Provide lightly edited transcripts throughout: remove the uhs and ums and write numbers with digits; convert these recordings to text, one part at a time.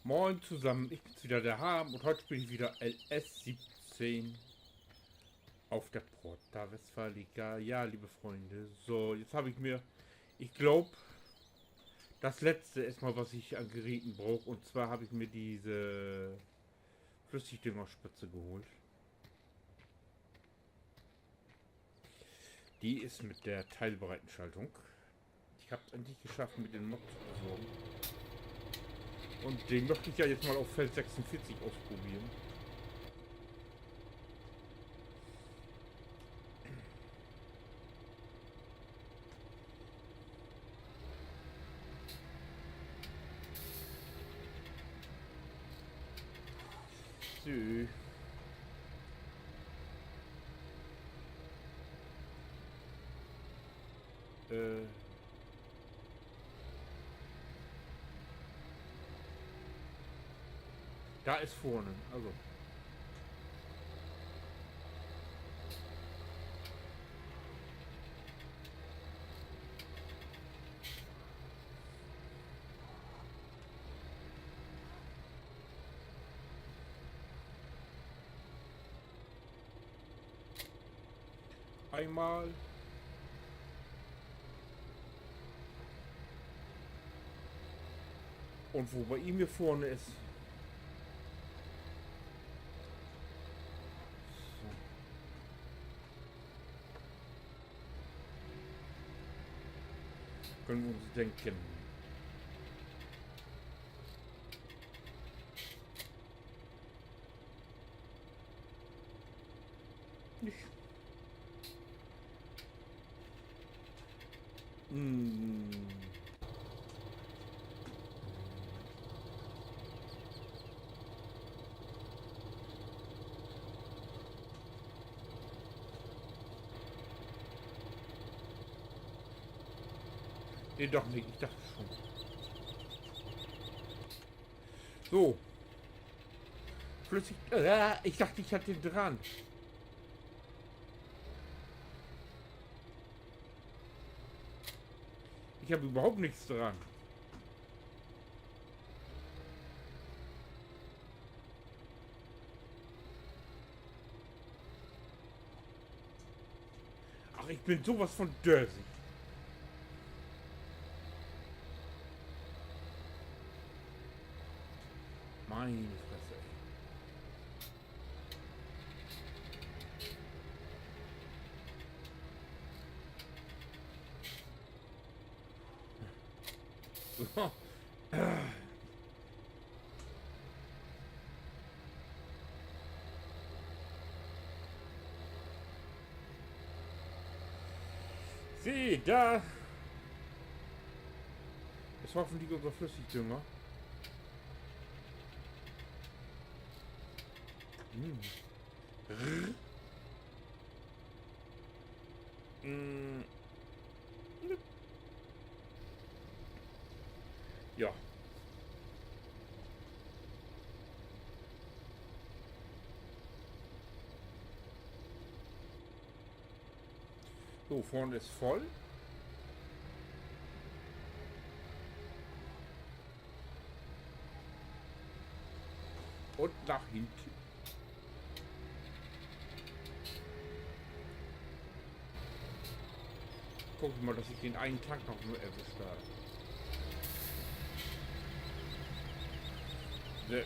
Moin zusammen, ich bin's wieder, der Harm, und heute spiele ich wieder LS17 auf der Porta Westfalica. Ja, liebe Freunde, so, jetzt habe ich mir, ich glaube, das letzte erstmal, was ich an Geräten brauche, und zwar habe ich mir diese Flüssigdüngerspritze geholt. Die ist mit der teilbereiten Schaltung. Ich habe es endlich geschafft, mit dem Mod zu besorgen. Und den möchte ich ja jetzt mal auf Feld 46 ausprobieren. So. Äh. Da ist vorne, also. Einmal. Und wo bei ihm hier vorne ist. So. Können wir uns denken. Nicht. Hm. Nee, doch nicht. Ich dachte schon. So. Flüssig. Ich dachte, ich hatte den dran. Ich habe überhaupt nichts dran. Ach, ich bin sowas von dörsig. Meine Fresse, ey. So. Sieh, da ist hoffentlich unser Flüssigdünger. Hm. Hm. Ja. So, vorne ist voll. Und nach hinten. Guck mal, dass ich den einen Tank noch nur erwischt habe. So.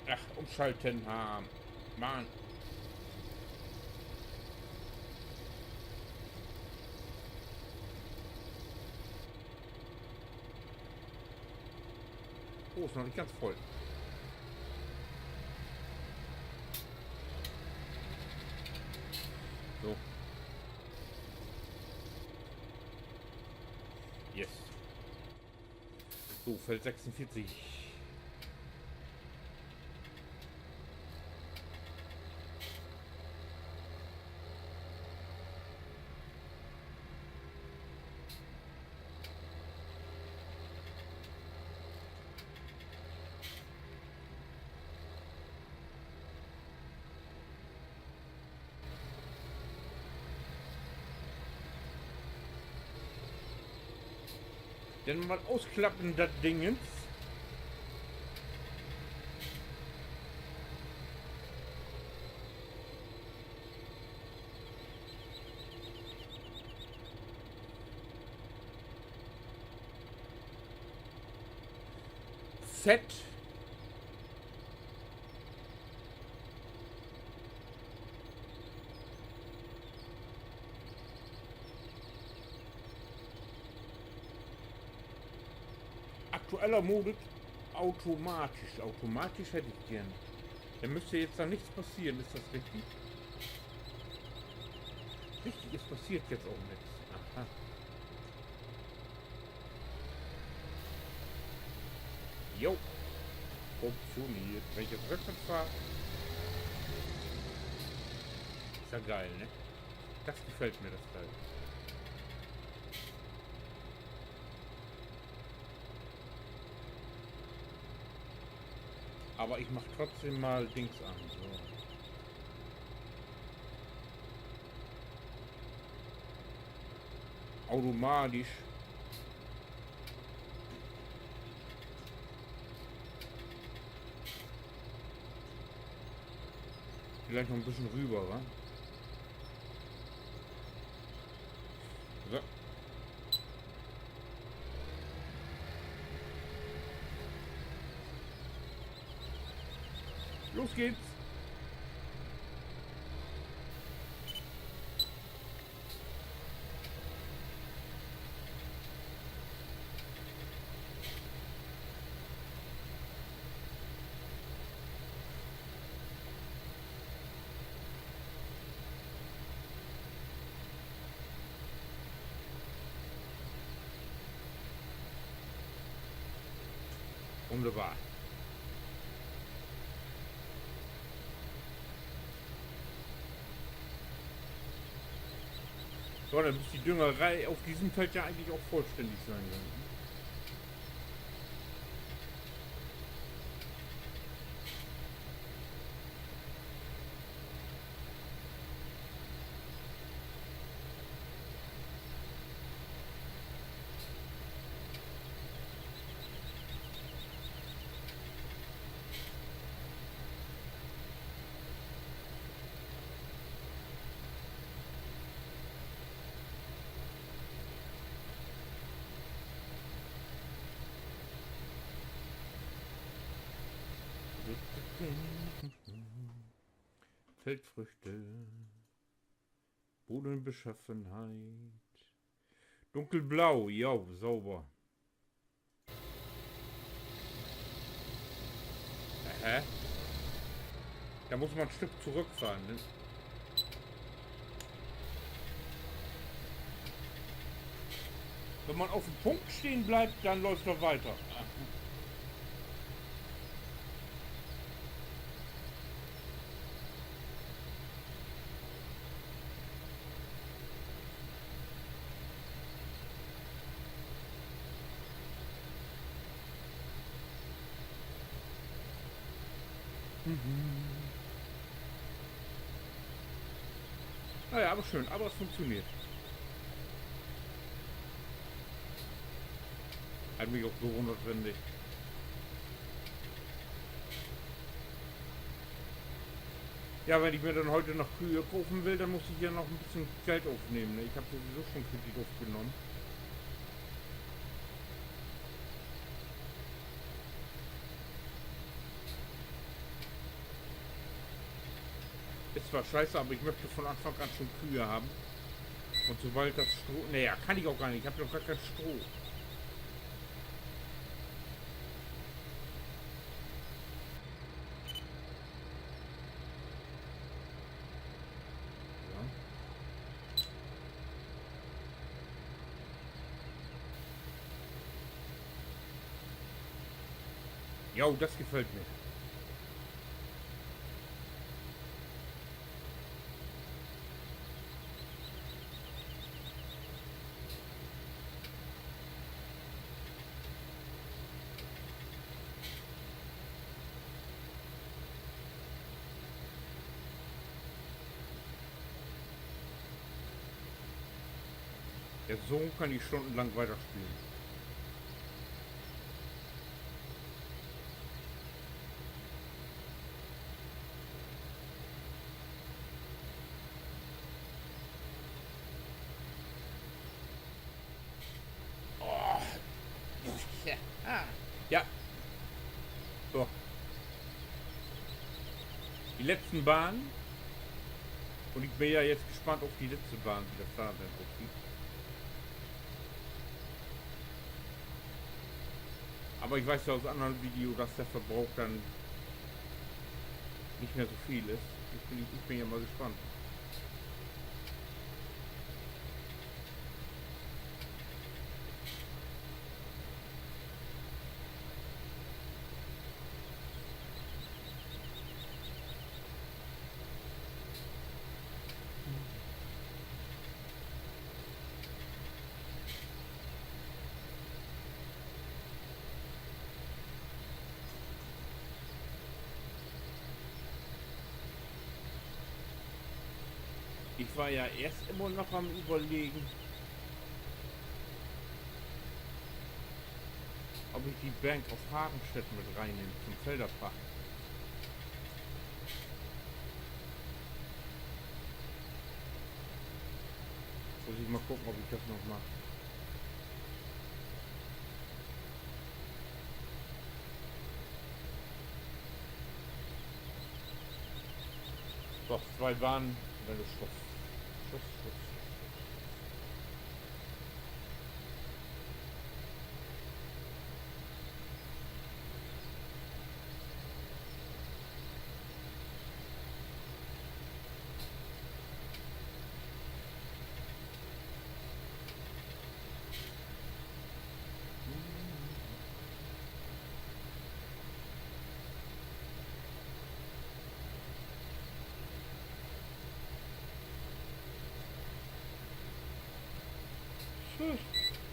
Ach, umschalten haben. Mann. Oh, ist noch nicht ganz voll. So. Yes. So, Feld 46. Denn mal ausklappen, das Dingens. Z. Aktueller Modus automatisch. Automatisch hätte ich gern. Da müsste jetzt da nichts passieren, ist das richtig? Richtig, es passiert jetzt auch nichts. Aha. Jo. Funktioniert. Wenn ich jetzt rückwärts fahre. Ist ja geil, ne? Das gefällt mir, das Teil. Aber ich mache trotzdem mal Dings an. So. Automatisch. Vielleicht noch ein bisschen rüber, wa? So. Los geht's! Wunderbar. So, dann muss die Düngerei auf diesem Feld ja eigentlich auch vollständig sein. Feldfrüchte, Bodenbeschaffenheit, dunkelblau, ja, sauber. Hä? Da muss man ein Stück zurückfahren, ne? Wenn man auf dem Punkt stehen bleibt, dann läuft er weiter. Naja, aber schön, aber es funktioniert. Hat mich auch gewundert, wenn nicht. Ja, wenn ich mir dann heute noch Kühe kaufen will, dann muss ich ja noch ein bisschen Geld aufnehmen. Ne? Ich habe sowieso schon Kredit aufgenommen. Ist zwar scheiße, aber ich möchte von Anfang an schon Kühe haben. Und sobald das Stroh... Naja, kann ich auch gar nicht. Ich habe doch gar kein Stroh. Ja, das gefällt mir. Ja, so kann ich stundenlang weiterspielen. Oh. Ja. Ja. die letzten Bahnen. Und ich bin ja jetzt gespannt auf die letzte Bahn, wie das da dann aussieht. Aber ich weiß ja aus anderen Videos, dass der Verbrauch dann nicht mehr so viel ist. Ich bin ja mal gespannt. Ich war ja erst immer noch am Überlegen, ob ich die Bank auf Hagenstedt mit reinnehme zum Felderpark. Muss ich mal gucken, ob ich das noch mache. Doch, 2 Bahnen, dann ist Schluss. Schluss.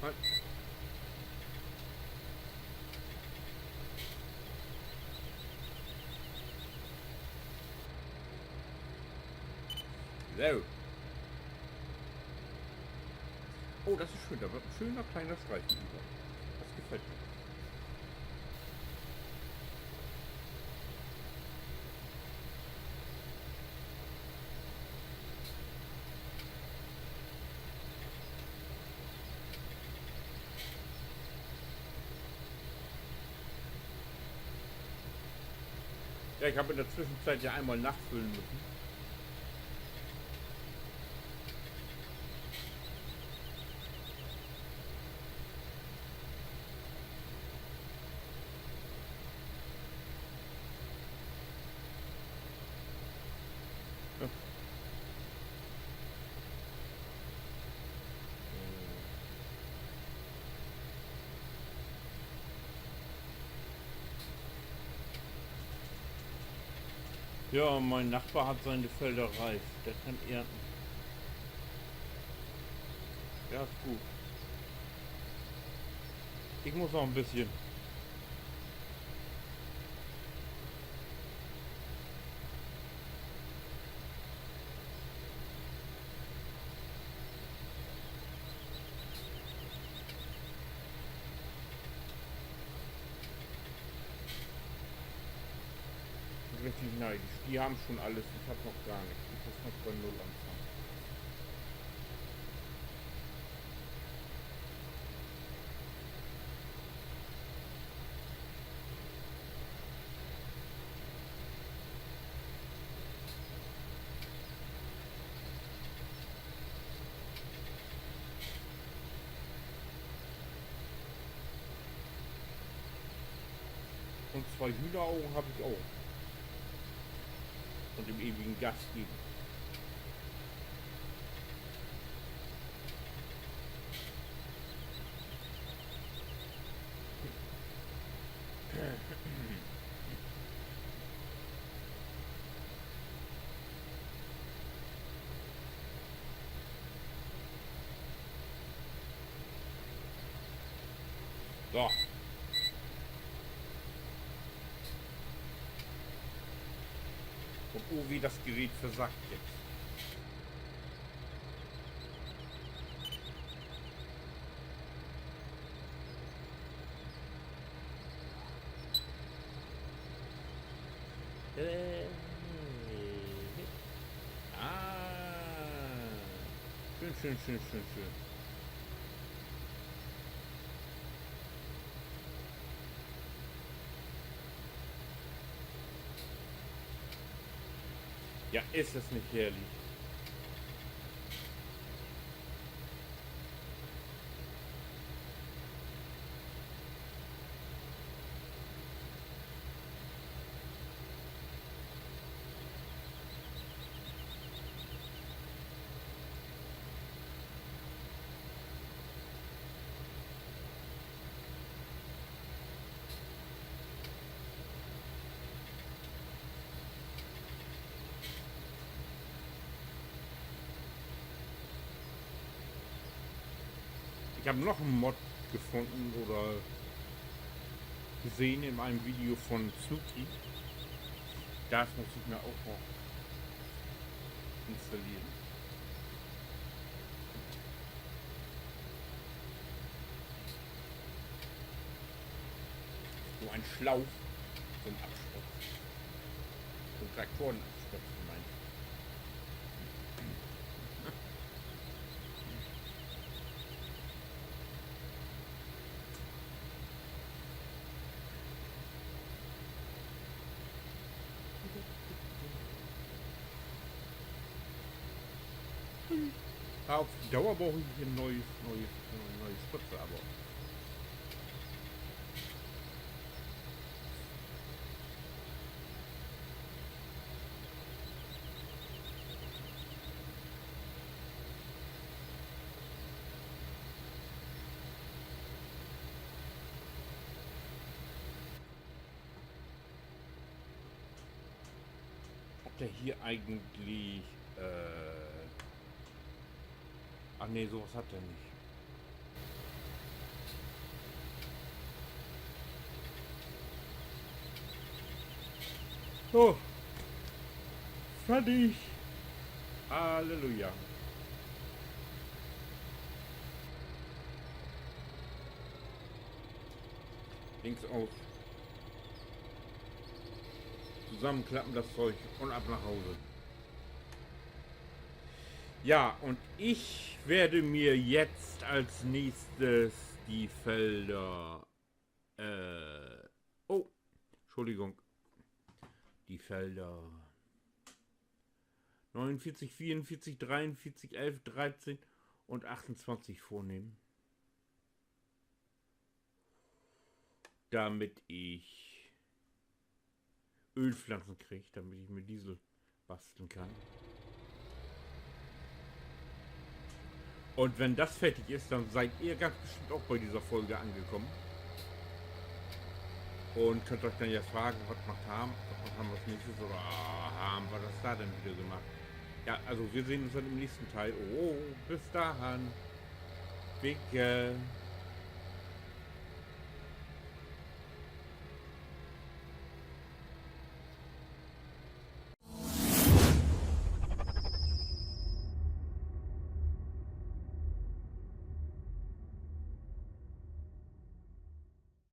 Halt. So. Oh, das ist schön. Da wird ein schöner kleiner Streifen über. Das gefällt mir. Ja, ich habe in der Zwischenzeit ja einmal nachfüllen müssen. Ja. Ja, mein Nachbar hat seine Felder reif. Der kann ernten. Ja, ist gut. Ich muss noch ein bisschen. Richtig neidisch. Die haben schon alles. Ich habe noch gar nichts. Ich muss noch bei Null anfangen. Und 2 Hühneraugen habe ich auch. Und dem ewigen Gast geben. So. Und oh, wie das Gerät versagt jetzt. Ah. Schön. Ja, ist es nicht herrlich? Ich habe noch einen Mod gefunden oder gesehen in einem Video von Snoopy. Das muss ich mir auch noch installieren. So ein Schlauch, so ein Absturz. So ein Traktorenabsturz gemeint. Auf die Dauer brauche ich hier ein neues Spritze, aber ob der hier eigentlich, ach nee, sowas hat er nicht. So, fertig. Halleluja. Links auf. Zusammenklappen das Zeug und ab nach Hause. Ja, und ich werde mir jetzt als nächstes die Felder, oh, Entschuldigung, die Felder 49, 44, 43, 11, 13 und 28 vornehmen. Damit ich Ölpflanzen kriege, damit ich mir Diesel basteln kann. Und wenn das fertig ist, dann seid ihr ganz bestimmt auch bei dieser Folge angekommen. Und könnt euch dann ja fragen, was haben wir als nächstes oder haben wir das da denn wieder gemacht? Ja, also wir sehen uns dann im nächsten Teil. Oh, bis dahin. Winke.